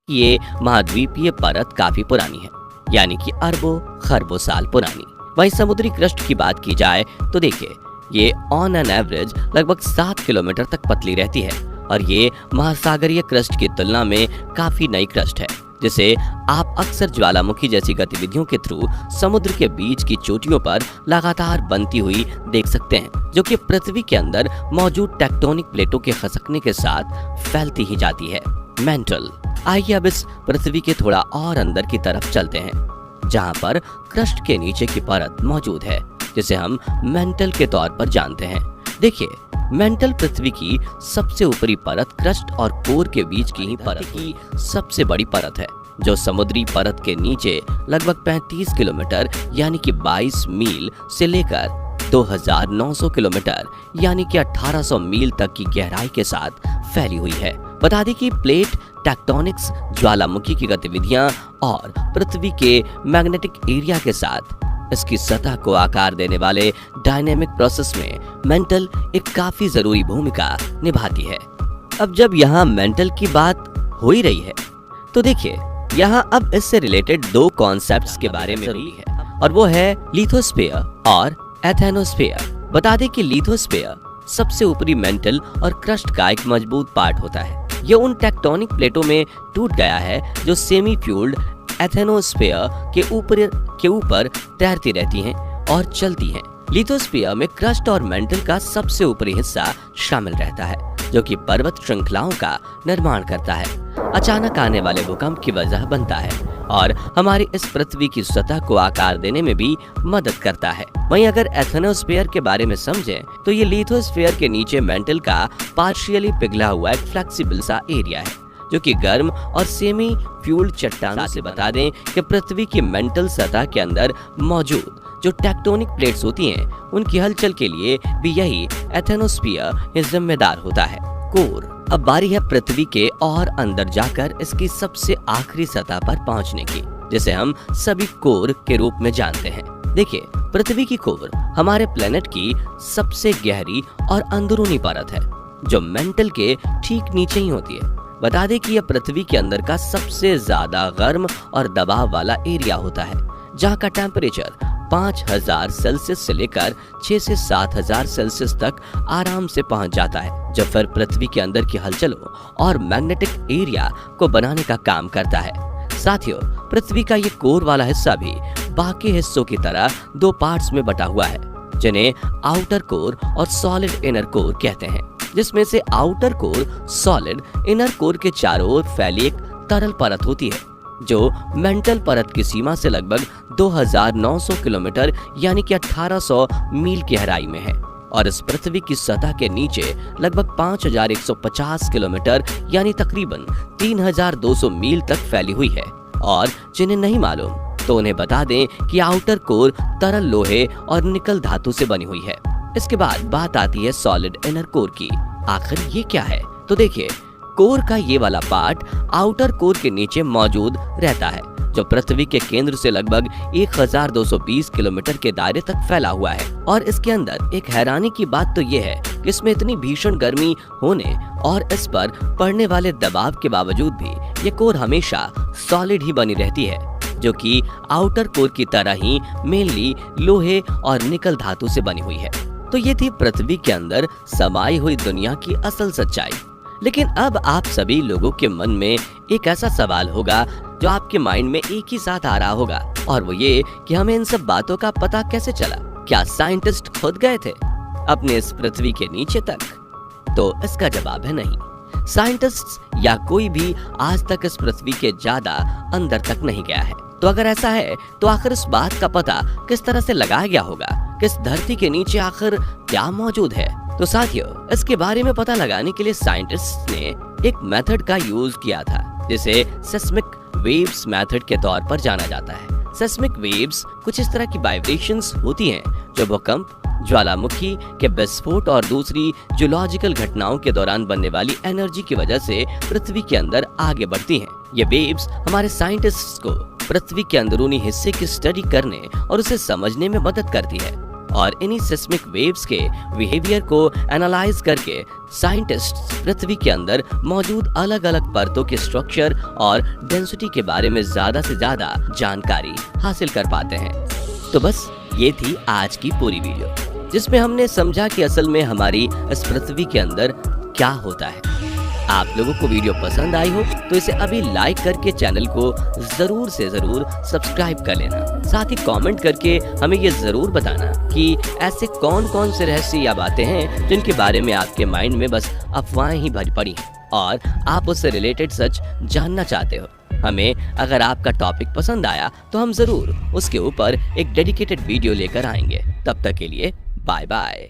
ये महाद्वीपीय परत काफी पुरानी है, यानी कि अरबों खरबों साल पुरानी। वहीं समुद्री क्रस्ट की बात की जाए तो देखिए, ये ऑन एन एवरेज लगभग 7 किलोमीटर तक पतली रहती है और ये महासागरीय क्रस्ट की तुलना में काफी नई क्रस्ट है, जिसे आप अक्सर ज्वालामुखी जैसी गतिविधियों के थ्रू समुद्र के बीच की चोटियों पर लगातार बनती हुई देख सकते हैं, जो कि पृथ्वी के अंदर मौजूद टेक्टोनिक प्लेटों के खसकने के साथ फैलती ही जाती है। मेंटल। आइए अब इस पृथ्वी के थोड़ा और अंदर की तरफ चलते हैं, जहां पर क्रस्ट के नीचे की परत मौजूद है, जिसे हम मेंटल के तौर पर जानते हैं। देखिए, मेंटल पृथ्वी की सबसे ऊपरी परत क्रस्ट और कोर के बीच की ही परत की सबसे बड़ी परत है, जो समुद्री परत के नीचे लगभग 35 किलोमीटर यानी कि 22 मील से लेकर 2900 किलोमीटर यानी कि 1800 मील तक की गहराई के साथ फैली हुई है। बता दें कि प्लेट टेक्टोनिक्स, ज्वालामुखी की गतिविधियां और पृथ्वी के मैग्नेटिक एरिया के साथ इसकी सतह को आकार देने वाले डायनेमिक प्रोसेस में मेंटल एक काफी जरूरी भूमिका निभाती है। अब जब यहाँ मेंटल की बात हो ही रही है, तो देखिए, यहाँ अब इससे रिलेटेड दो कॉन्सेप्ट्स के बारे में जरूरी है, और वो है लिथोस्फीयर और एथेनोस्फीयर। बता दें कि लिथोस्फीयर सबसे ऊपरी मेंटल और क्रस्ट का एक मजबूत पार्ट होता है। यह उन टेक्टोनिक प्लेटों में टूट गया है जो सेमी फ्यूल्ड एथेनोस्फीयर के ऊपर तैरती रहती हैं और चलती हैं। लिथोस्फीयर में क्रस्ट और मेंटल का सबसे ऊपरी हिस्सा शामिल रहता है, जो कि पर्वत श्रृंखलाओं का निर्माण करता है, अचानक आने वाले भूकंप की वजह बनता है और हमारी इस पृथ्वी की सतह को आकार देने में भी मदद करता है। वहीं अगर एथेनोस्फीयर के बारे में समझें, तो ये लिथोस्फीयर के नीचे मेंटल का पार्शियली पिघला हुआ एक फ्लेक्सिबल सा एरिया है, जो कि गर्म और सेमी फ्यूल्ड चट्टानों से। बता दें कि पृथ्वी की मेंटल सतह के अंदर मौजूद जो टेक्टोनिक प्लेट्स होती हैं, उनकी हलचल के लिए भी यही एथेनोस्फीयर जिम्मेदार होता है। कोर। अब बारी है पृथ्वी के और अंदर जाकर इसकी सबसे आखिरी सतह पर पहुंचने की, जिसे हम सभी कोर के रूप में जानते हैं। देखिए, पृथ्वी की कोर हमारे प्लेनेट की सबसे गहरी और अंदरूनी परत है, जो मेंटल के ठीक नीचे ही होती है। बता दें कि यह पृथ्वी के अंदर का सबसे ज्यादा गर्म और दबाव वाला एरिया होता है, जहां का टेम्परेचर 5000 सेल्सियस से लेकर 6 से 7000 सेल्सियस तक आराम से पहुंच जाता है, जो फिर पृथ्वी के अंदर की हलचलों और मैग्नेटिक एरिया को बनाने का काम करता है। साथियों, पृथ्वी का ये कोर वाला हिस्सा भी बाकी हिस्सों की तरह दो पार्ट्स में बटा हुआ है, जिन्हें आउटर कोर और सॉलिड इनर कोर कहते हैं, जिसमें से outer core solid inner core के चारों ओर फैली एक तरल परत होती है, जो मेंटल परत की सीमा से लगभग 2900 किलोमीटर यानी कि 1800 मील की गहराई में है, और इस पृथ्वी की सतह के नीचे लगभग 5150 किलोमीटर यानी तकरीबन 3200 मील तक फैली हुई है। और जिन्हें नहीं मालूम, तो उन्हें बता दें कि आउटर कोर तरल लोहे और निकल धातु से बनी हुई है। इसके बाद बात आती है सॉलिड इनर कोर की। आखिर ये क्या है? तो देखिए, कोर का ये वाला पार्ट आउटर कोर के नीचे मौजूद रहता है, जो पृथ्वी के केंद्र से लगभग 1220 किलोमीटर के दायरे तक फैला हुआ है। और इसके अंदर एक हैरानी की बात तो ये है कि इसमें इतनी भीषण गर्मी होने और इस पर पड़ने वाले दबाव के बावजूद भी ये कोर हमेशा सॉलिड ही बनी रहती है, जो कि आउटर कोर की तरह ही मेनली लोहे और निकल धातु से बनी हुई है। तो ये थी पृथ्वी के अंदर समाई हुई दुनिया की असल सच्चाई। लेकिन अब आप सभी लोगों के मन में एक ऐसा सवाल होगा जो आपके माइंड में एक ही साथ आ रहा होगा, और वो ये कि हमें इन सब बातों का पता कैसे चला? क्या साइंटिस्ट खुद गए थे अपने इस पृथ्वी के नीचे तक? तो इसका जवाब है नहीं। साइंटिस्ट्स या कोई भी आज तक इस पृथ्वी के ज्यादा अंदर तक नहीं गया है। तो अगर ऐसा है, तो आखिर इस बात का पता किस तरह से लगाया गया होगा कि इस धरती के नीचे आखिर क्या मौजूद है? तो साथियों, इसके बारे में पता लगाने के लिए साइंटिस्ट्स ने एक मेथड का यूज किया था, जिसे सेस्मिक वेव्स मेथड के तौर पर जाना जाता है। सेस्मिक वेव्स कुछ इस तरह की वाइब्रेशंस होती हैं, जो भूकंप, ज्वालामुखी के विस्फोट और दूसरी जियोलॉजिकल घटनाओं के दौरान बनने वाली एनर्जी की वजह से पृथ्वी के अंदर आगे बढ़ती हैं। ये वेव्स हमारे साइंटिस्ट्स को पृथ्वी के अंदरूनी हिस्से की स्टडी करने और उसे समझने में मदद करती है। और इन्हीं सिस्मिक वेव्स के बिहेवियर को एनालाइज करके साइंटिस्ट पृथ्वी के अंदर मौजूद अलग अलग परतों के स्ट्रक्चर और डेंसिटी के बारे में ज्यादा से ज्यादा जानकारी हासिल कर पाते हैं। तो बस ये थी आज की पूरी वीडियो, जिसमें हमने समझा कि असल में हमारी इस पृथ्वी के अंदर क्या होता है। आप लोगों को वीडियो पसंद आई हो तो इसे अभी लाइक करके चैनल को जरूर से जरूर सब्सक्राइब कर लेना। साथ ही कमेंट करके हमें ये जरूर बताना कि ऐसे कौन कौन से रहस्य या बातें हैं जिनके बारे में आपके माइंड में बस अफवाहें ही भरी पड़ी हैं और आप उससे रिलेटेड सच जानना चाहते हो। हमें अगर आपका टॉपिक पसंद आया तो हम जरूर उसके ऊपर एक डेडिकेटेड वीडियो लेकर आएंगे। तब तक के लिए बाय बाय।